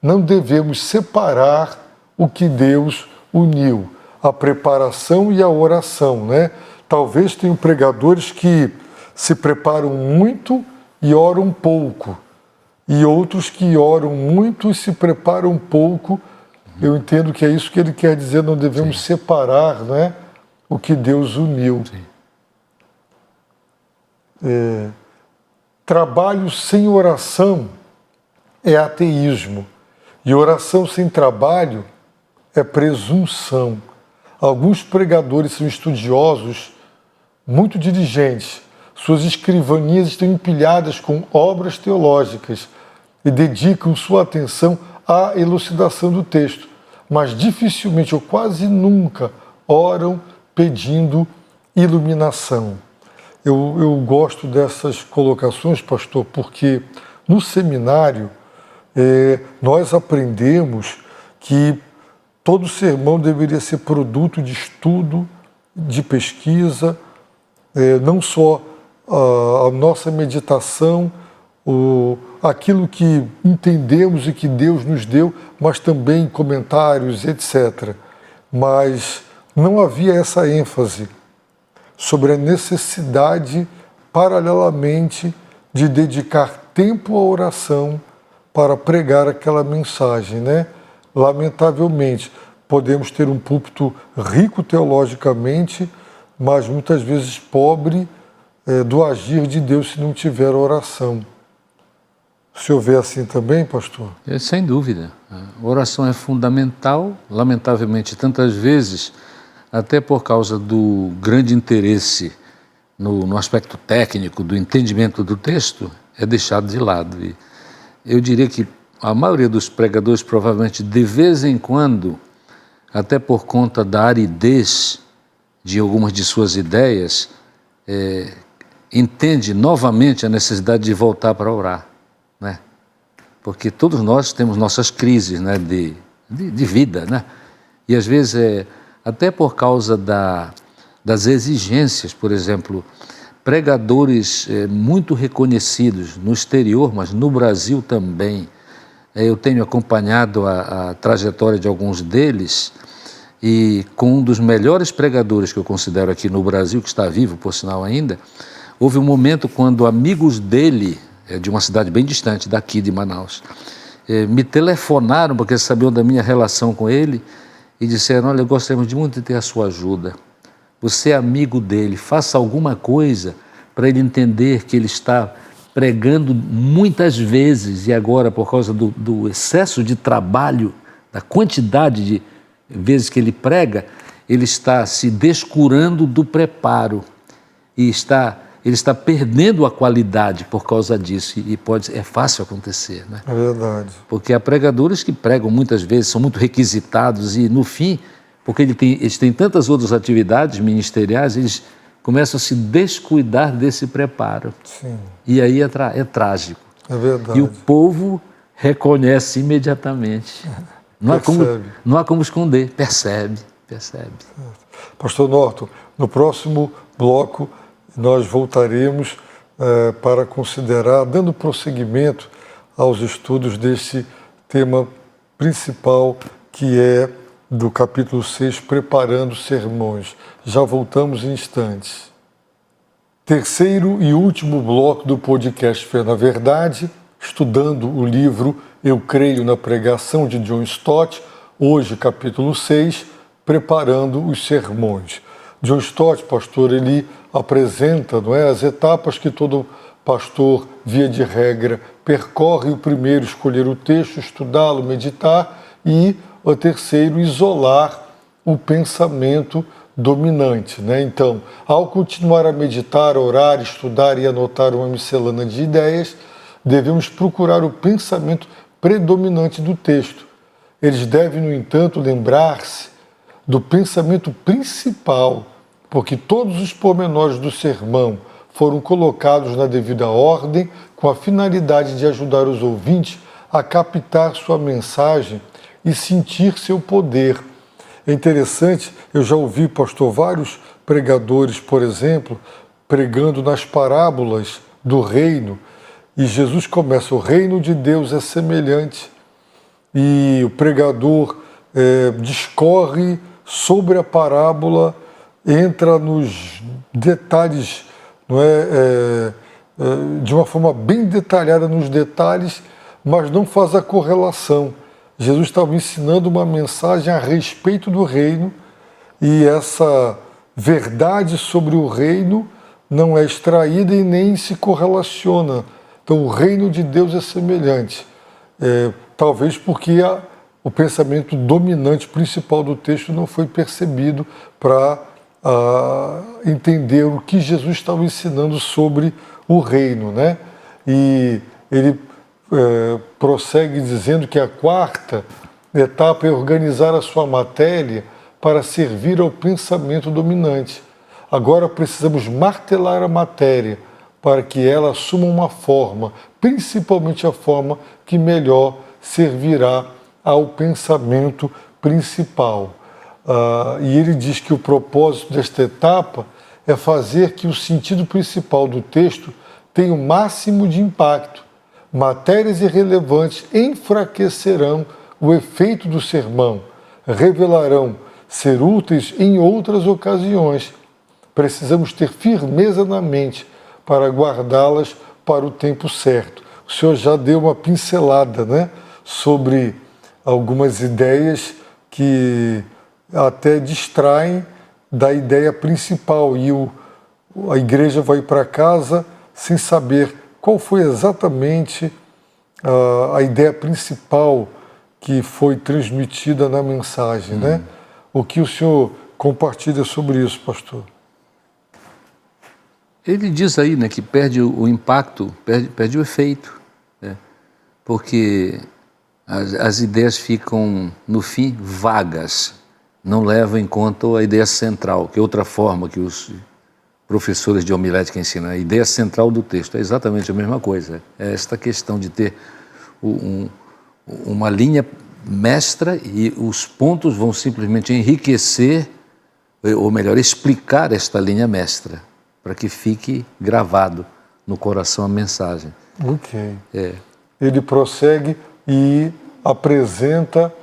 Não devemos separar o que Deus uniu, a preparação e a oração, né? Talvez tenham pregadores que se preparam muito e oram pouco, e outros que oram muito e se preparam pouco. Eu entendo que é isso que ele quer dizer, não devemos separar, né, o que Deus uniu. Trabalho sem oração é ateísmo, e oração sem trabalho é presunção. Alguns pregadores são estudiosos, muito diligentes. Suas escrivanias estão empilhadas com obras teológicas e dedicam sua atenção à elucidação do texto, mas dificilmente ou quase nunca oram pedindo iluminação. Eu gosto dessas colocações, pastor, porque no seminário nós aprendemos que todo sermão deveria ser produto de estudo, de pesquisa, não só a nossa meditação, aquilo que entendemos e que Deus nos deu, mas também comentários, etc. Mas não havia essa ênfase sobre a necessidade, paralelamente, de dedicar tempo à oração para pregar aquela mensagem, né? Lamentavelmente, podemos ter um púlpito rico teologicamente, mas muitas vezes pobre do agir de Deus se não tiver oração. O senhor vê assim também, pastor? Sem dúvida. A oração é fundamental, lamentavelmente, tantas vezes, até por causa do grande interesse no aspecto técnico, do entendimento do texto, é deixado de lado. E eu diria que a maioria dos pregadores, provavelmente, de vez em quando, até por conta da aridez de algumas de suas ideias, entende novamente a necessidade de voltar para orar, né? Porque todos nós temos nossas crises, né, de vida, né? E às vezes, até por causa das exigências, por exemplo, pregadores muito reconhecidos no exterior, mas no Brasil também. Eu tenho acompanhado a trajetória de alguns deles, e com um dos melhores pregadores que eu considero aqui no Brasil, que está vivo, por sinal ainda, houve um momento quando amigos dele, de uma cidade bem distante daqui de Manaus, me telefonaram porque sabiam da minha relação com ele e disseram: olha, gostaríamos de muito de ter a sua ajuda. Você é amigo dele, faça alguma coisa para ele entender que ele está pregando muitas vezes e agora, por causa do excesso de trabalho, da quantidade de vezes que ele prega, ele está se descurando do preparo e ele está perdendo a qualidade por causa disso, e é fácil acontecer, né? É verdade. Porque há pregadores que pregam muitas vezes, são muito requisitados e no fim, porque eles têm tantas outras atividades ministeriais, eles começam a se descuidar desse preparo. Sim. E aí é trágico. É verdade. E o povo reconhece imediatamente. Não há como esconder, percebe. Pastor Norton, no próximo bloco nós voltaremos para considerar, dando prosseguimento aos estudos desse tema principal, que é do capítulo 6, Preparando Sermões. Já voltamos em instantes. Terceiro e último bloco do podcast Fé na Verdade, estudando o livro Eu Creio na Pregação, de John Stott, hoje capítulo 6, preparando os sermões. John Stott, pastor, ele apresenta, não é, as etapas que todo pastor, via de regra, percorre. O primeiro, escolher o texto, estudá-lo, meditar, e o terceiro, isolar o pensamento dominante, né? Então, ao continuar a meditar, orar, estudar e anotar uma miscelânea de ideias, devemos procurar o pensamento predominante do texto. Eles devem, no entanto, lembrar-se do pensamento principal, porque todos os pormenores do sermão foram colocados na devida ordem, com a finalidade de ajudar os ouvintes a captar sua mensagem e sentir seu poder. É interessante, eu já ouvi, pastor, vários pregadores, por exemplo, pregando nas parábolas do reino, e Jesus começa: o reino de Deus é semelhante, e o pregador discorre sobre a parábola, entra nos detalhes, não é, de uma forma bem detalhada nos detalhes, mas não faz a correlação. Jesus estava ensinando uma mensagem a respeito do reino, e essa verdade sobre o reino não é extraída e nem se correlaciona. Então, o reino de Deus é semelhante. Talvez porque o pensamento dominante principal do texto não foi percebido para entender o que Jesus estava ensinando sobre o reino, né? E ele prossegue dizendo que a quarta etapa é organizar a sua matéria para servir ao pensamento dominante. Agora precisamos martelar a matéria para que ela assuma uma forma, principalmente a forma que melhor servirá ao pensamento principal. E ele diz que o propósito desta etapa é fazer que o sentido principal do texto tenha o máximo de impacto. Matérias irrelevantes enfraquecerão o efeito do sermão, revelarão ser úteis em outras ocasiões. Precisamos ter firmeza na mente para guardá-las para o tempo certo. O senhor já deu uma pincelada, né, sobre algumas ideias que até distraem da ideia principal, e a igreja vai para casa sem saber qual foi exatamente a ideia principal que foi transmitida na mensagem, né? O que o senhor compartilha sobre isso, pastor? Ele diz aí, né, que perde o impacto, perde o efeito, né? Porque as ideias ficam, no fim, vagas, não levam em conta a ideia central, que é outra forma que os professores de homilética ensinam. A ideia central do texto é exatamente a mesma coisa. É esta questão de ter uma linha mestra, e os pontos vão simplesmente enriquecer, ou melhor, explicar esta linha mestra, para que fique gravado no coração a mensagem. Ok. Ele prossegue e apresenta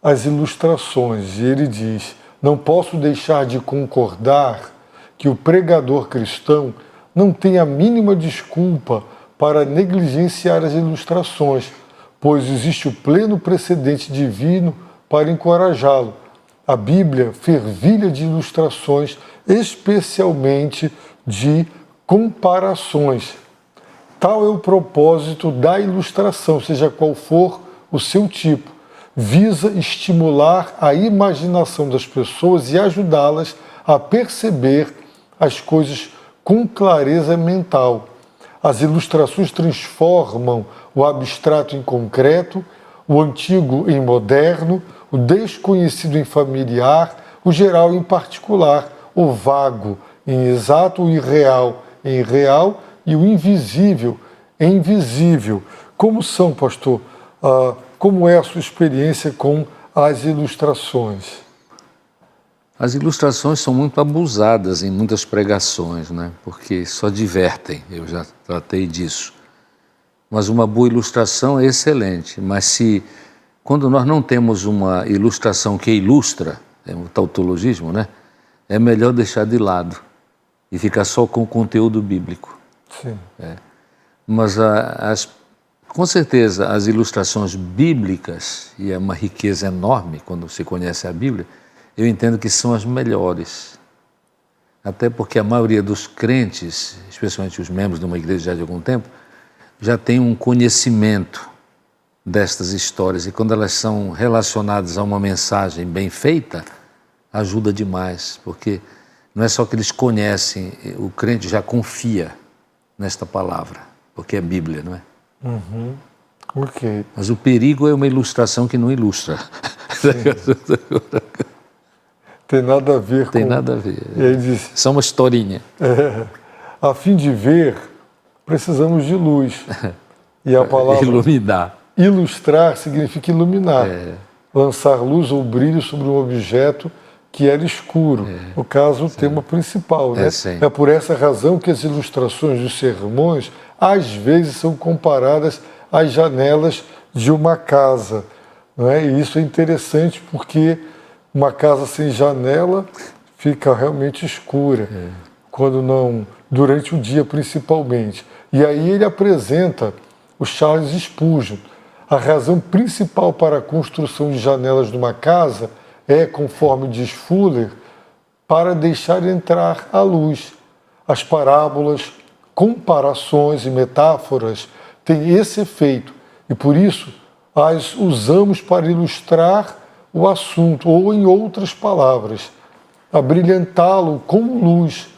as ilustrações, e ele diz: não posso deixar de concordar que o pregador cristão não tem a mínima desculpa para negligenciar as ilustrações, pois existe o pleno precedente divino para encorajá-lo. A Bíblia fervilha de ilustrações, especialmente de comparações. Tal é o propósito da ilustração, seja qual for o seu tipo, visa estimular a imaginação das pessoas e ajudá-las a perceber as coisas com clareza mental. As ilustrações transformam o abstrato em concreto, o antigo em moderno, o desconhecido em familiar, o geral em particular, o vago em exato, o irreal em real e o invisível em visível. Como são, pastor? Como é a sua experiência com as ilustrações? As ilustrações são muito abusadas em muitas pregações, né? Porque só divertem, eu já tratei disso. Mas uma boa ilustração é excelente, mas quando nós não temos uma ilustração que ilustra, é um tautologismo, né? É melhor deixar de lado e ficar só com o conteúdo bíblico. Sim. Mas com certeza as ilustrações bíblicas, e é uma riqueza enorme quando se conhece a Bíblia, eu entendo que são as melhores. Até porque a maioria dos crentes, especialmente os membros de uma igreja já de algum tempo, já tem um conhecimento destas histórias. E quando elas são relacionadas a uma mensagem bem feita, ajuda demais. Porque não é só que eles conhecem, o crente já confia nesta palavra, porque é Bíblia, não é? Ok. Mas o perigo é uma ilustração que não ilustra. Tem nada a ver Tem com... nada a ver. E aí diz, Só uma historinha. a fim de ver, precisamos de luz. E a palavra Iluminar. ilustrar significa iluminar. Lançar luz ou brilho sobre um objeto que era escuro. No caso, o tema principal. Né? É por essa razão que as ilustrações dos sermões, às vezes, são comparadas às janelas de uma casa. Não é? E isso é interessante porque uma casa sem janela fica realmente escura, quando não, durante o dia principalmente. E aí ele apresenta o Charles Spurgeon. A razão principal para a construção de janelas numa casa é, conforme diz Fuller, para deixar entrar a luz. As parábolas, comparações e metáforas têm esse efeito e por isso as usamos para ilustrar o assunto, ou em outras palavras, abrilhantá-lo com luz,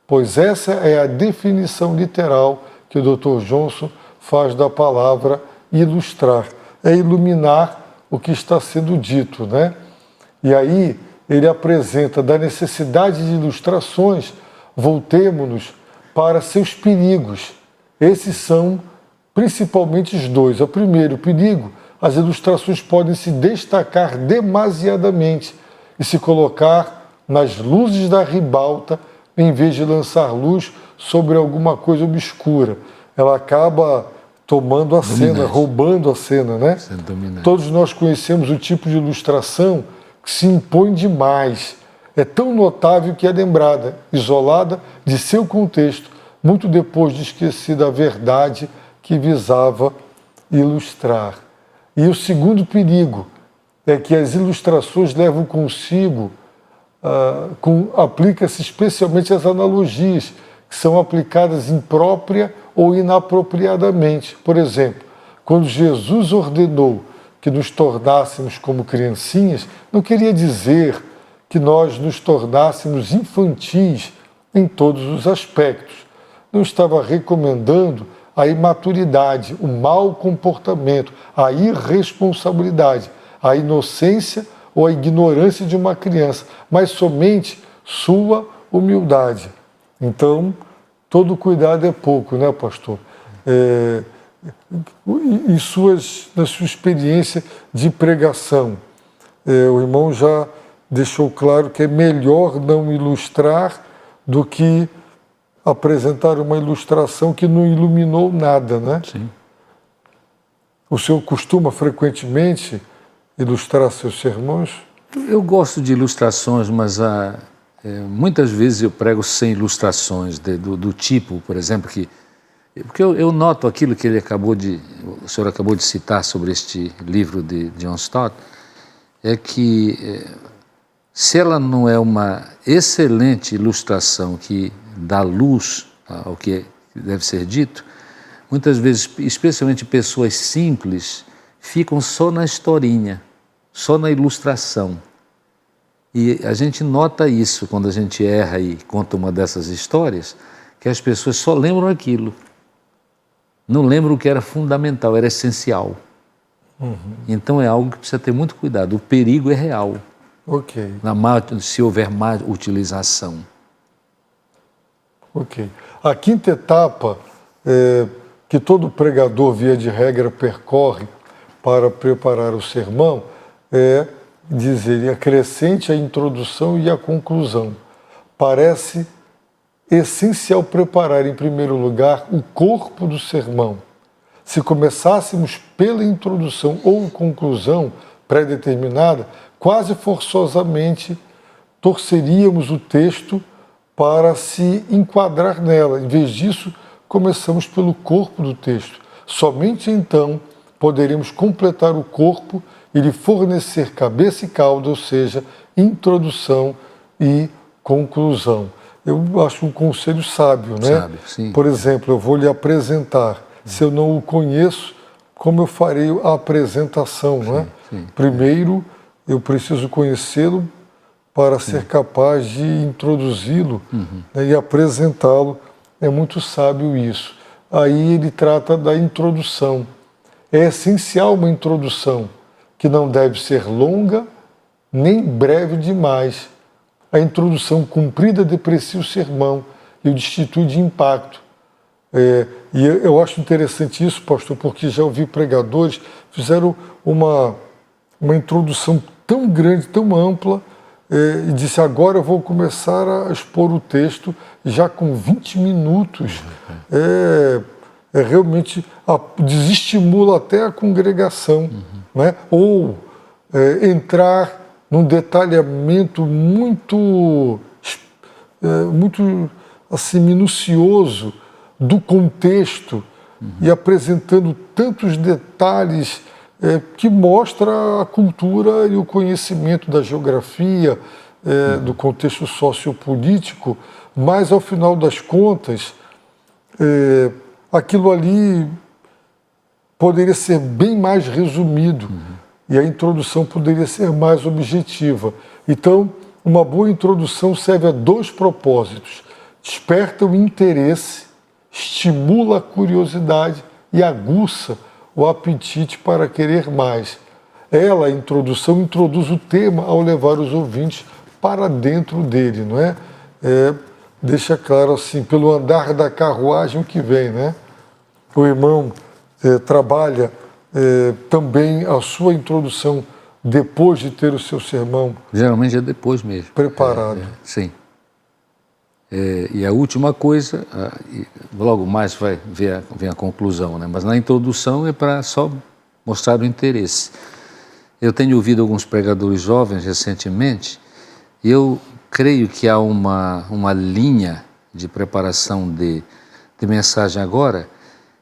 pois essa é a definição literal que o Dr. Johnson faz da palavra ilustrar, é iluminar o que está sendo dito, né? E aí ele apresenta da necessidade de ilustrações, voltemo-nos para seus perigos. Esses são principalmente os dois. O primeiro perigo, as ilustrações podem se destacar demasiadamente e se colocar nas luzes da ribalta em vez de lançar luz sobre alguma coisa obscura. Ela acaba tomando a cena, roubando a cena, né? Todos nós conhecemos o tipo de ilustração que se impõe demais. É tão notável que é lembrada, isolada de seu contexto, muito depois de esquecida a verdade que visava ilustrar. E o segundo perigo é que as ilustrações levam consigo, aplica-se especialmente as analogias, que são aplicadas imprópria ou inapropriadamente. Por exemplo, quando Jesus ordenou que nos tornássemos como criancinhas, não queria dizer que nós nos tornássemos infantis em todos os aspectos. Não estava recomendando a imaturidade, o mau comportamento, a irresponsabilidade, a inocência ou a ignorância de uma criança, mas somente sua humildade. Então, todo cuidado é pouco, né, pastor? Na sua experiência de pregação, o irmão já deixou claro que é melhor não ilustrar do que apresentar uma ilustração que não iluminou nada, né? Sim. O senhor costuma frequentemente ilustrar seus sermões? Eu gosto de ilustrações, mas muitas vezes eu prego sem ilustrações do tipo, por exemplo, porque eu noto aquilo que o senhor acabou de citar sobre este livro de John Stott, é que se ela não é uma excelente ilustração que dá luz ao que deve ser dito, muitas vezes, especialmente pessoas simples, ficam só na historinha, só na ilustração. E a gente nota isso quando a gente erra e conta uma dessas histórias, que as pessoas só lembram aquilo. Não lembram o que era fundamental, era essencial. Então é algo que precisa ter muito cuidado. O perigo é real. Ok. Se houver má utilização. Ok. A quinta etapa que todo pregador, via de regra, percorre para preparar o sermão é dizer, acrescente a introdução e a conclusão. Parece essencial preparar, em primeiro lugar, o corpo do sermão. Se começássemos pela introdução ou conclusão pré-determinada, quase forçosamente torceríamos o texto para se enquadrar nela. Em vez disso, começamos pelo corpo do texto. Somente então poderemos completar o corpo ele fornecer cabeça e cauda, ou seja, introdução e conclusão. Eu acho um conselho sábio, né? Sábio, sim. Por exemplo, eu vou lhe apresentar. Se eu não o conheço, como eu farei a apresentação, né? Sim. Primeiro, eu preciso conhecê-lo para ser capaz de introduzi-lo, né, e apresentá-lo. É muito sábio isso. Aí ele trata da introdução. É essencial uma introdução, que não deve ser longa nem breve demais. A introdução comprida deprecia o sermão e o destitui de impacto. E eu acho interessante isso, pastor, porque já ouvi pregadores fizeram uma introdução tão grande, tão ampla, e disse, agora eu vou começar a expor o texto já com 20 minutos. Realmente desestimula até a congregação, né? Ou entrar num detalhamento muito assim, minucioso do contexto e apresentando tantos detalhes que mostra a cultura e o conhecimento da geografia, do contexto sociopolítico, mas ao final das contas, aquilo ali poderia ser bem mais resumido e a introdução poderia ser mais objetiva. Então, uma boa introdução serve a dois propósitos: desperta o interesse, estimula a curiosidade e aguça o apetite para querer mais. Ela, a introdução, introduz o tema ao levar os ouvintes para dentro dele, não é? Deixa claro assim, pelo andar da carruagem o que vem, né? O irmão trabalha também a sua introdução depois de ter o seu sermão. Geralmente é depois mesmo. Preparado. Sim. E a última coisa, logo mais vem a conclusão, né? Mas na introdução é para só mostrar o interesse. Eu tenho ouvido alguns pregadores jovens recentemente e eu creio que há uma linha de preparação de mensagem agora,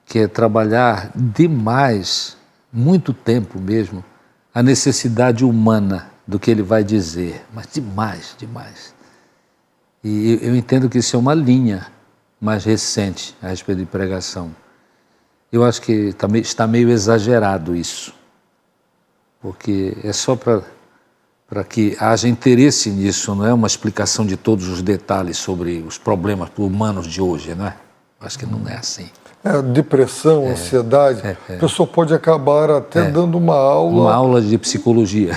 que é trabalhar demais, muito tempo mesmo, a necessidade humana do que ele vai dizer, mas demais, demais. E eu entendo que isso é uma linha mais recente a respeito de pregação. Eu acho que está meio exagerado isso, porque é só para que haja interesse nisso, não é uma explicação de todos os detalhes sobre os problemas humanos de hoje, não é? Eu acho que não é assim. Depressão, ansiedade, a pessoa pode acabar até dando uma aula... Uma aula de psicologia.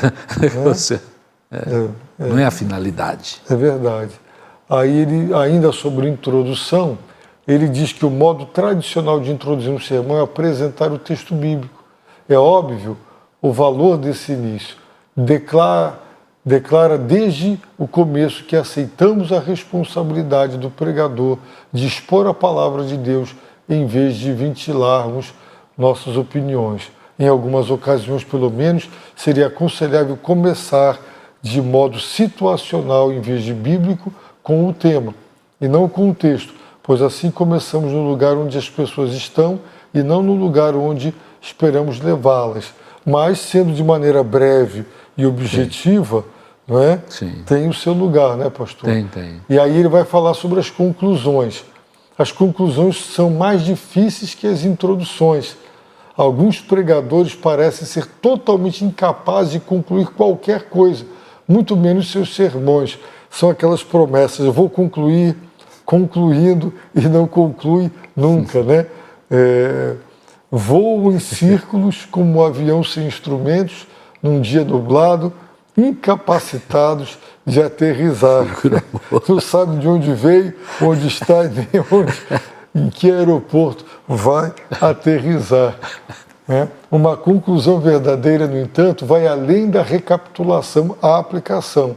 Não é a finalidade. É verdade. Aí ele, ainda sobre introdução, ele diz que o modo tradicional de introduzir um sermão é apresentar o texto bíblico. É óbvio o valor desse início. Declara desde o começo que aceitamos a responsabilidade do pregador de expor a palavra de Deus em vez de ventilarmos nossas opiniões. Em algumas ocasiões, pelo menos, seria aconselhável começar de modo situacional em vez de bíblico com o tema e não com o texto, pois assim começamos no lugar onde as pessoas estão e não no lugar onde esperamos levá-las. Mas, sendo de maneira breve e objetiva, não é? Tem o seu lugar, né, pastor? Tem. E aí ele vai falar sobre as conclusões. As conclusões são mais difíceis que as introduções. Alguns pregadores parecem ser totalmente incapazes de concluir qualquer coisa, muito menos seus sermões. São aquelas promessas, eu vou concluir, concluindo, e não conclui nunca, né? Voam em círculos como um avião sem instrumentos, num dia nublado, incapacitados de aterrissar. Não sabe de onde veio, onde está, nem em que aeroporto vai aterrissar. Uma conclusão verdadeira, no entanto, vai além da recapitulação à aplicação.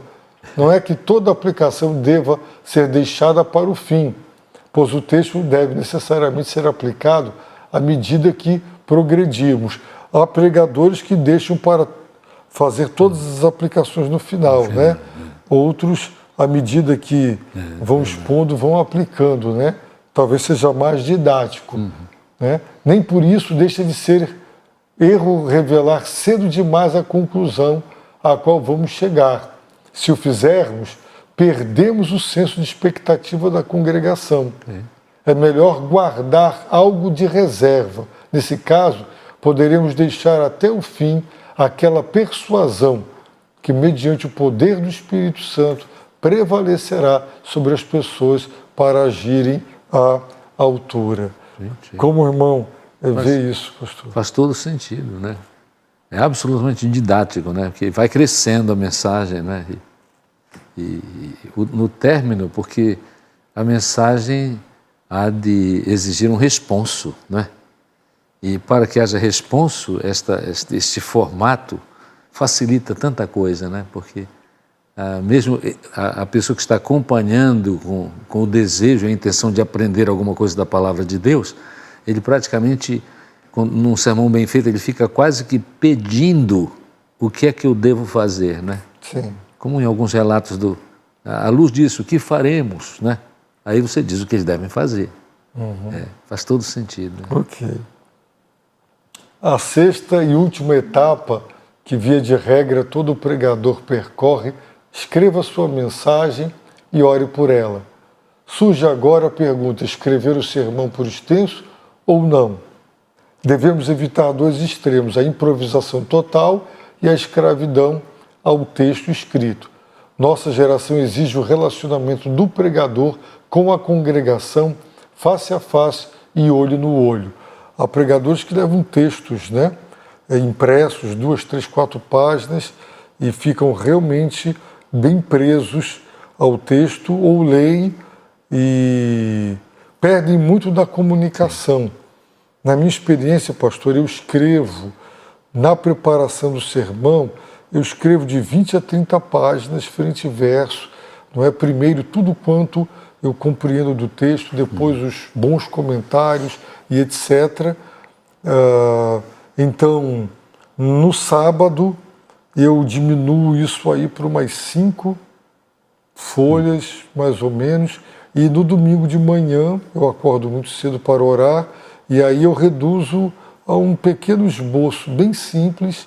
Não é que toda aplicação deva ser deixada para o fim, pois o texto deve necessariamente ser aplicado à medida que progredirmos. Há pregadores que deixam para fazer todas as aplicações no final, né? Outros, à medida que vão expondo, vão aplicando, né? Talvez seja mais didático, né? Nem por isso deixa de ser erro revelar cedo demais a conclusão à qual vamos chegar. Se o fizermos, perdemos o senso de expectativa da congregação. É melhor guardar algo de reserva. Nesse caso, poderemos deixar até o fim aquela persuasão que, mediante o poder do Espírito Santo, prevalecerá sobre as pessoas para agirem à altura. Como o irmão vê isso, pastor? Faz todo sentido, né? É absolutamente didático, né? Porque vai crescendo a mensagem, né? No término, porque a mensagem há de exigir um responso, né? E para que haja responso, este formato facilita tanta coisa, né? Porque mesmo a pessoa que está acompanhando com o desejo e a intenção de aprender alguma coisa da palavra de Deus, ele praticamente, num sermão bem feito, ele fica quase que pedindo o que é que eu devo fazer, né? Sim. Como em alguns relatos à luz disso, o que faremos, né? Aí você diz o que eles devem fazer. Faz todo sentido. Né? Ok. A sexta e última etapa, que via de regra todo pregador percorre, escreva sua mensagem e ore por ela. Surge agora a pergunta: escrever o sermão por extenso ou não? Devemos evitar dois extremos, a improvisação total e a escravidão ao texto escrito. Nossa geração exige o relacionamento do pregador com a congregação, face a face e olho no olho. Há pregadores que levam textos, né, impressos, 2, 3, 4 páginas, e ficam realmente bem presos ao texto, ou leem e perdem muito da comunicação. Na minha experiência, pastor, eu escrevo, na preparação do sermão, eu escrevo de 20 a 30 páginas, frente e verso, não é? Primeiro tudo quanto eu compreendo do texto, depois os bons comentários e etc. Então, no sábado, eu diminuo isso aí para umas 5 folhas, mais ou menos, e no domingo de manhã, eu acordo muito cedo para orar, e aí eu reduzo a um pequeno esboço bem simples,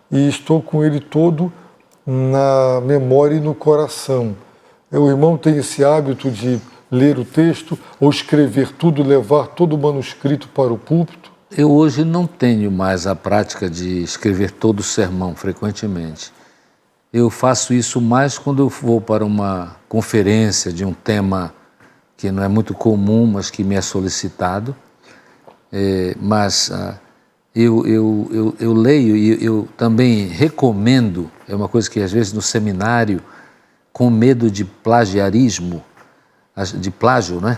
e estou com ele todo na memória e no coração. O irmão tem esse hábito de ler o texto ou escrever tudo, levar todo o manuscrito para o púlpito? Eu hoje não tenho mais a prática de escrever todo o sermão frequentemente. Eu faço isso mais quando eu vou para uma conferência de um tema que não é muito comum, mas que me é solicitado. Eu leio e eu também recomendo, é uma coisa que às vezes no seminário, com medo de plagiarismo, de plágio, né?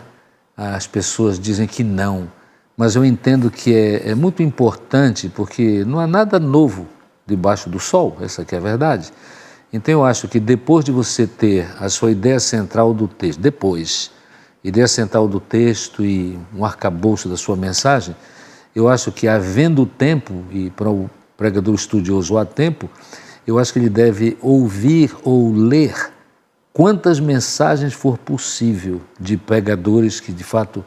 As pessoas dizem que não, mas eu entendo que é muito importante, porque não há nada novo debaixo do sol, essa que é a verdade. Então eu acho que depois de você ter a sua ideia central do texto, ideia central do texto e um arcabouço da sua mensagem, eu acho que havendo tempo, e para o pregador estudioso há tempo, eu acho que ele deve ouvir ou ler quantas mensagens for possível de pregadores que de fato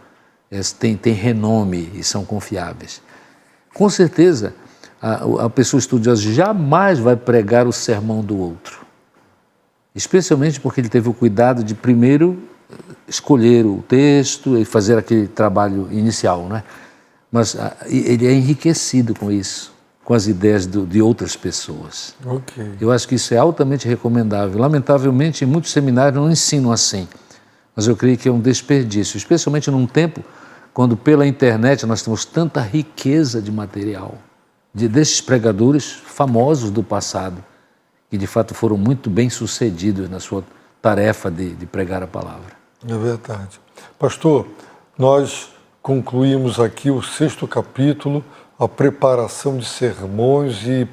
têm renome e são confiáveis. Com certeza, a pessoa estudiosa jamais vai pregar o sermão do outro, especialmente porque ele teve o cuidado de primeiro escolher o texto e fazer aquele trabalho inicial, né? Mas ele é enriquecido com isso, com as ideias de outras pessoas. Okay. Eu acho que isso é altamente recomendável. Lamentavelmente, em muitos seminários não ensinam assim, mas eu creio que é um desperdício, especialmente num tempo quando pela internet nós temos tanta riqueza de material, desses pregadores famosos do passado, que de fato foram muito bem sucedidos na sua tarefa de pregar a palavra. É verdade. Pastor, nós concluímos aqui o 6º capítulo, a preparação de sermões, e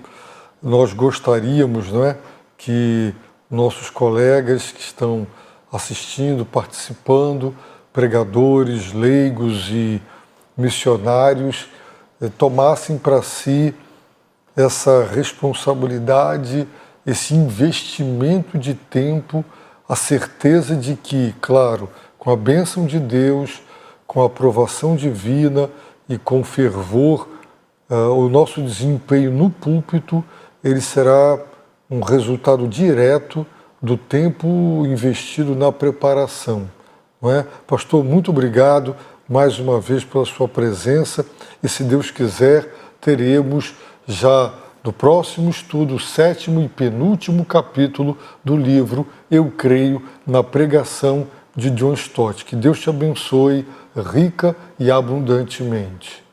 nós gostaríamos, não é, que nossos colegas que estão assistindo, participando, pregadores, leigos e missionários, tomassem para si essa responsabilidade, esse investimento de tempo, a certeza de que, claro, com a bênção de Deus, com a aprovação divina e com fervor o nosso desempenho no púlpito, ele será um resultado direto do tempo investido na preparação. Não é? Pastor, muito obrigado mais uma vez pela sua presença e, se Deus quiser, teremos já no próximo estudo o 7º e penúltimo capítulo do livro Eu Creio na Pregação de John Stott. Que Deus te abençoe rica e abundantemente.